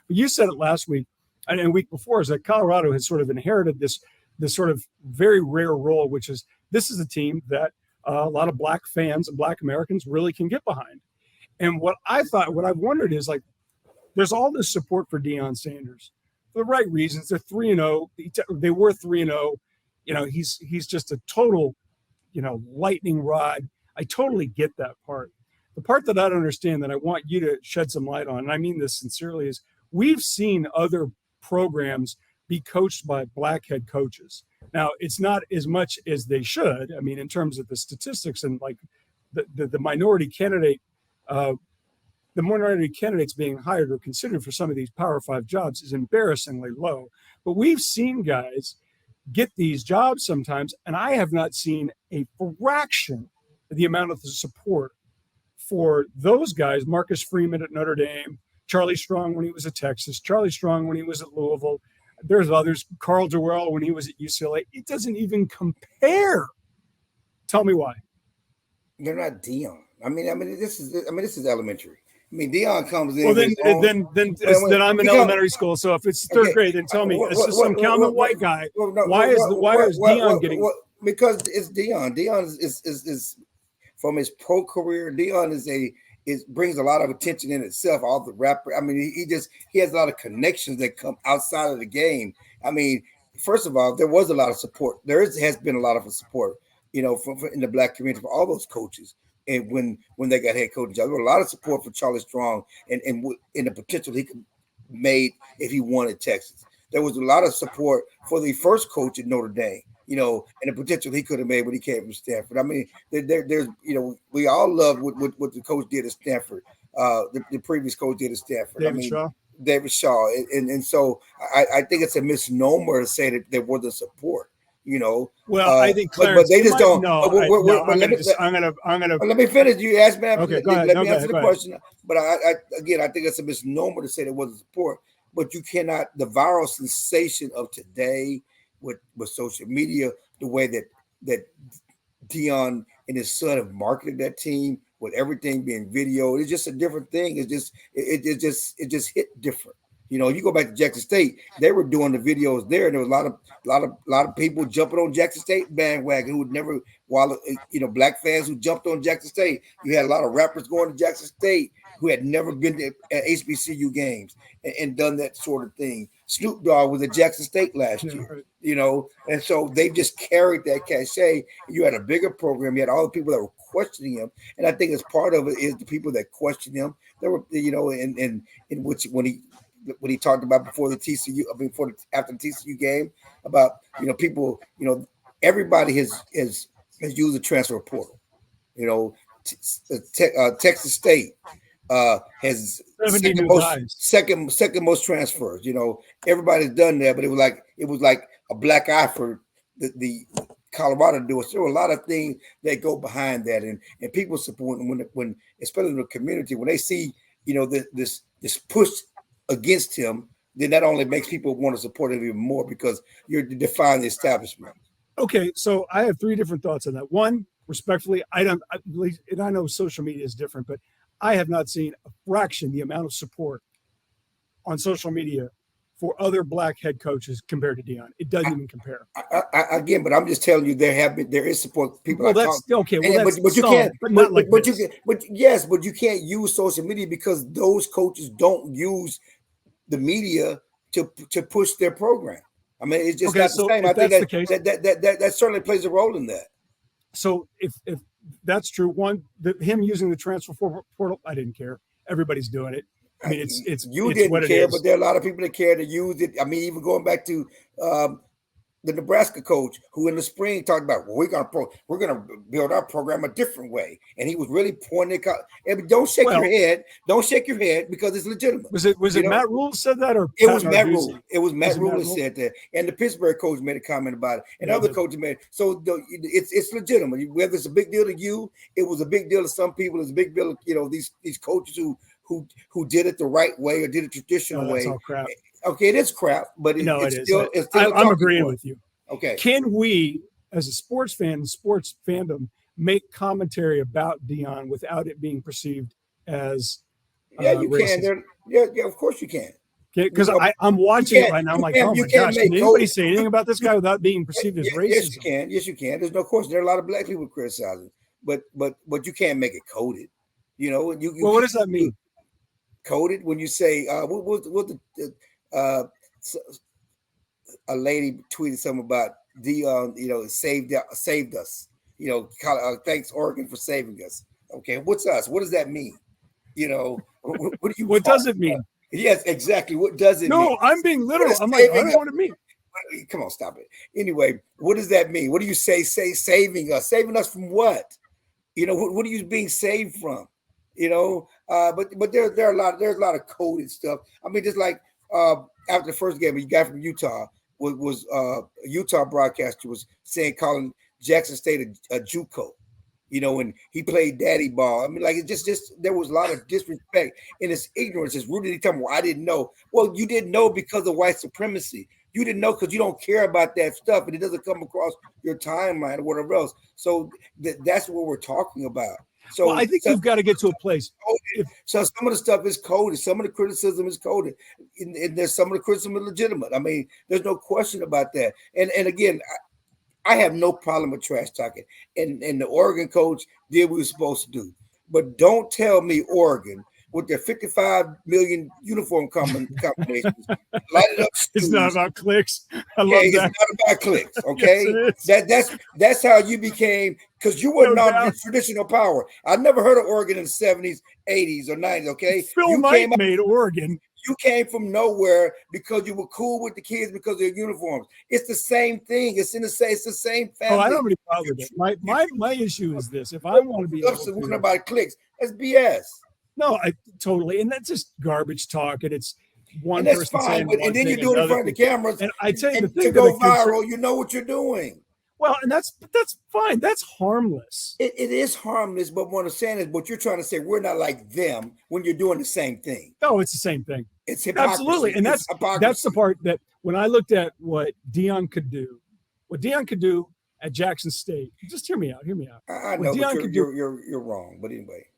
But you said it last week and week before, is that Colorado has sort of inherited this sort of very rare role, which is this is a team that a lot of black fans and black Americans really can get behind. And what I've wondered is, like, there's all this support for Deion Sanders for the right reasons. They're 3-0. They were 3-0. He's just a total, lightning rod. I totally get that part. The part that I don't understand, that I want you to shed some light on, and I mean this sincerely, is we've seen other programs be coached by black head coaches. Now, it's not as much as they should. I mean, in terms of the statistics and like the minority candidate, the minority candidates being hired or considered for some of these Power 5 jobs is embarrassingly low. But we've seen guys get these jobs sometimes, and I have not seen a fraction of the amount of the support for those guys. Marcus Freeman at Notre Dame, Charlie Strong when he was at Texas, Charlie Strong when he was at Louisville. There's others, Carl Durrell when he was at UCLA. It doesn't even compare. Tell me why. They're not Deion. I mean, this is elementary. I mean, Deion comes in. Well, then I'm in elementary school. So if it's third grade, then tell me, it's just some common white guy. Why is Deion getting? Because it's Deion. Deion is from his pro career. Deion brings a lot of attention in itself. All the rapper. I mean, he has a lot of connections that come outside of the game. I mean, first of all, there was a lot of support. Has been a lot of support, in the black community for all those coaches. And when they got head coaching jobs, there was a lot of support for Charlie Strong and the potential he could made if he wanted Texas. There was a lot of support for the first coach at Notre Dame, and the potential he could have made when he came from Stanford. I mean, there's we all love what the coach did at Stanford. The previous coach did at Stanford. David Shaw. And so I think it's a misnomer to say that there wasn't support. Well, I think Clarence, but they just don't. No, let me finish. You asked me. Okay, go ahead. Let me answer the question. But I think it's a misnomer to say there wasn't support. But you cannot. The viral sensation of today with social media, the way that Deion and his son have marketed that team with everything being video, it's just a different thing. It just hit different. You go back to Jackson State, they were doing the videos there, and there was a lot of people jumping on Jackson State bandwagon who would never, black fans who jumped on Jackson State. You had a lot of rappers going to Jackson State who had never been to HBCU games and done that sort of thing. Snoop Dogg was at Jackson State last year, and so they just carried that cachet. You had a bigger program. You had all the people that were questioning him, and I think as part of it is the people that question him. There were, in which when he talked about after the TCU game about people, everybody has used the transfer portal. Texas State has second most transfers. Everybody's done that, but it was like a black eye for the Colorado to do it. So there are a lot of things that go behind that, and people support when especially in the community when they see this push against him, then that only makes people want to support him even more because you're defying the establishment. Okay, so I have three different thoughts on that. One, respectfully, and I know social media is different, but I have not seen a fraction the amount of support on social media for other black head coaches compared to Deion. It doesn't even compare. Again, but I'm just telling you, there is support. People. Well, that's okay. Well, but you can't. But not like this. But you can't use social media because those coaches don't use the media to push their program. I mean, it's just not the same. I think that certainly plays a role in that. So if that's true, him using the transfer portal, I didn't care. Everybody's doing it. I mean, you didn't care, but there are a lot of people that care to use it. I mean, even going back to the Nebraska coach who in the spring talked about, well, we're gonna build our program a different way, and he was really pointing. Don't shake your head. Don't shake your head because it's legitimate. Was it Matt Rule said that, or it was Matt Rule? It was Matt Rule that said that, and the Pittsburgh coach made a comment about it, and other coaches made. So it's legitimate. Whether it's a big deal to you, it was a big deal to some people. It's a big deal to these coaches who did it the right way or did it traditional way. That's all crap. Okay, it is crap, but it's still. I'm agreeing with you. Okay. Can we, as a sports fan, sports fandom, make commentary about Deion without it being perceived as you racist? can. Yeah, of course you can. Because I'm watching it right now. I'm like, oh my gosh, can anybody say anything about this guy without being perceived as racism? Yes, you can. Yes, you can. There's no question. There are a lot of black people criticizing, but you can't make it coded. You know, well, what does that mean? Coded when you say a lady tweeted something about Deion, saved us. Thanks Oregon for saving us. Okay, what's us? What does that mean? What do you? What does it mean? Yes, exactly. What does it mean? No, I'm being literal. I'm like, I don't know what it means. Come on, stop it. Anyway, what does that mean? What do you say saving us? Saving us from what? What are you being saved from? But there's a lot of coded stuff. I mean, just like after the first game, you got from Utah was a Utah broadcaster was calling Jackson State a JUCO. When he played daddy ball. I mean, like, it just there was a lot of disrespect, and it's ignorance. It's rooted in time. Well, I didn't know. Well, you didn't know because of white supremacy. You didn't know because you don't care about that stuff, and it doesn't come across your timeline or whatever else. So that's what we're talking about. So I think you've got to get to a place. So some of the stuff is coded. Some of the criticism is coded, and there's some of the criticism is legitimate. I mean, there's no question about that. And again, I have no problem with trash talking, and the Oregon coach did what he was supposed to do. But don't tell me Oregon with their 55 million uniform combinations lighted up. It's not about clicks. I love that. It's not about clicks. Okay, yes, that's how you became, because you were not traditional power. I never heard of Oregon in the 70s, 80s, or 90s. Okay, Phil Knight made Oregon. You came from nowhere because you were cool with the kids because of their uniforms. It's the same thing. It's the same family. Oh, I don't really bother with it. My issue is this: if I want to be about clicks, that's BS. No, totally, and that's just garbage talk, and it's one and that's person fine, saying but, and then you do it in front of the cameras. And I tell you, the thing to go viral, you know what you're doing. Well, and that's fine. That's harmless. It is harmless, but what I'm saying is, what you're trying to say, we're not like them when you're doing the same thing. No, it's the same thing. It's hypocrisy. Absolutely, and that's the part that when I looked at what Deion could do at Jackson State. Just hear me out. I know, but you're wrong. But anyway,